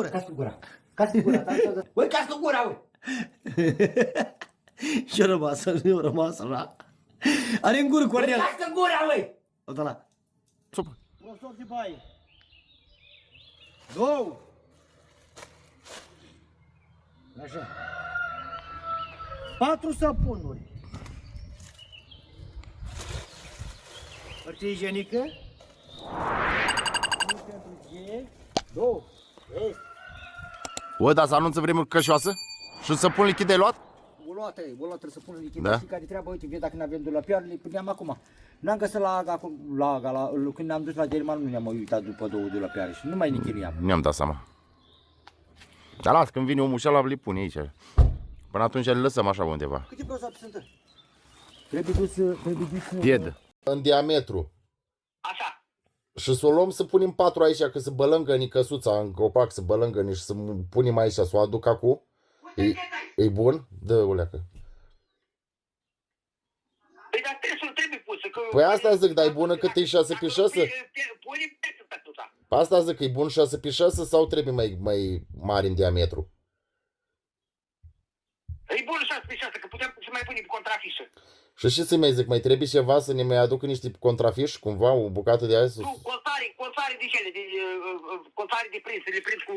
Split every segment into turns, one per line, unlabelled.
Cască gura. Cască gura. Băi, cască gura, băi.
Și-a rămas așa. Are în gură Cornel.
Cască gura, băi.
Uite ăla.
Prosop de baie. 2. Așa. 4 sapunuri. Hârtie igienică. 1 pentru G. 2. Este.
O, dar să anunță vremuri cășoasă? Și să pun lichid de luat?
O luat, trebuie să pună lichid.
Da.
Știi care treaba? Uite, vezi dacă n-avem dulăpioare, le puneam acum. N-am găsit la Aga, când ne-am dus la German, nu ne-am uitat după 2 dulăpioare și nu mai nichiriam.
Ne-am dat seama. Dar las, când vine omul și ăla, le pune aici. Până atunci le lăsăm așa undeva.
Câte prosoape sunt? Trebuie dus...
Pied. În diametru.
Așa.
Și să o luăm să punem 4 aici, că să bălângăni căsuța în copac, să bălângăni și să punem aici, să o aduc acum. E bun? Dă-o leacă.
Păi dar trebuie pusă. Că...
Păi asta zic, dar e bună cât e 6 pe 6?
Punem peste tătuța.
Asta zic, e bun 6 pe 6 sau trebuie mai mari în diametru?
E bun 6 pe 6, că putem să mai punem pe contrafișă.
Și ce să mai zic, mai trebuie ceva să ne mai aducă niște contrafiși, cumva, o bucată de aia sus?
Nu, colțare de cele, colțare de prins, să le prins cu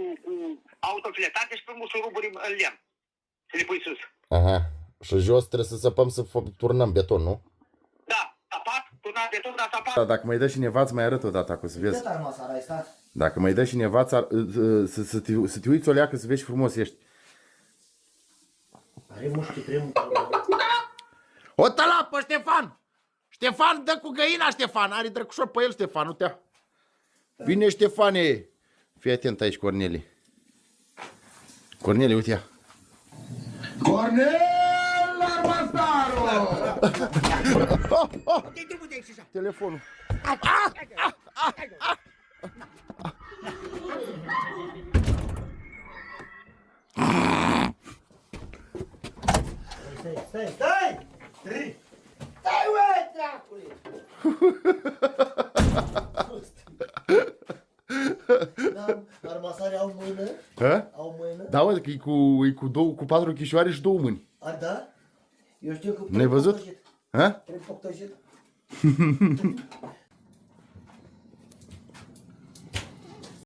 autofiletate și pe mușuruburi în lemn. Să le pui sus.
Aha. Și jos trebuie să săpăm să turnăm beton, nu?
Da, sapat, turnat beton, dar sapat.
Da, dacă mai dă cineva, îți mai arăt o dată, să vezi.
Cât arma sara asta?
Dacă mai dă cineva, să te uiți o leacă, să vezi frumos ești.
Are mușchi, trebuie.
O tăla pe Ștefan! Ștefan, dă cu găina, Ștefan! Are drăcușor pe el, Ștefan, nu te-a... Bine, Ștefane! Fii atent aici, Corneli. Corneli, uite-ia.
Cornel Armastaru!
Telefonul.
Stai! Stai, uite, dracule! Armasare au mână?
Hă?
Au mână?
Da, mă, că e cu 4 chișoare și 2 mâini.
A, da? Eu știu că...
N-ai văzut? Hă?
Trebuie poctojit.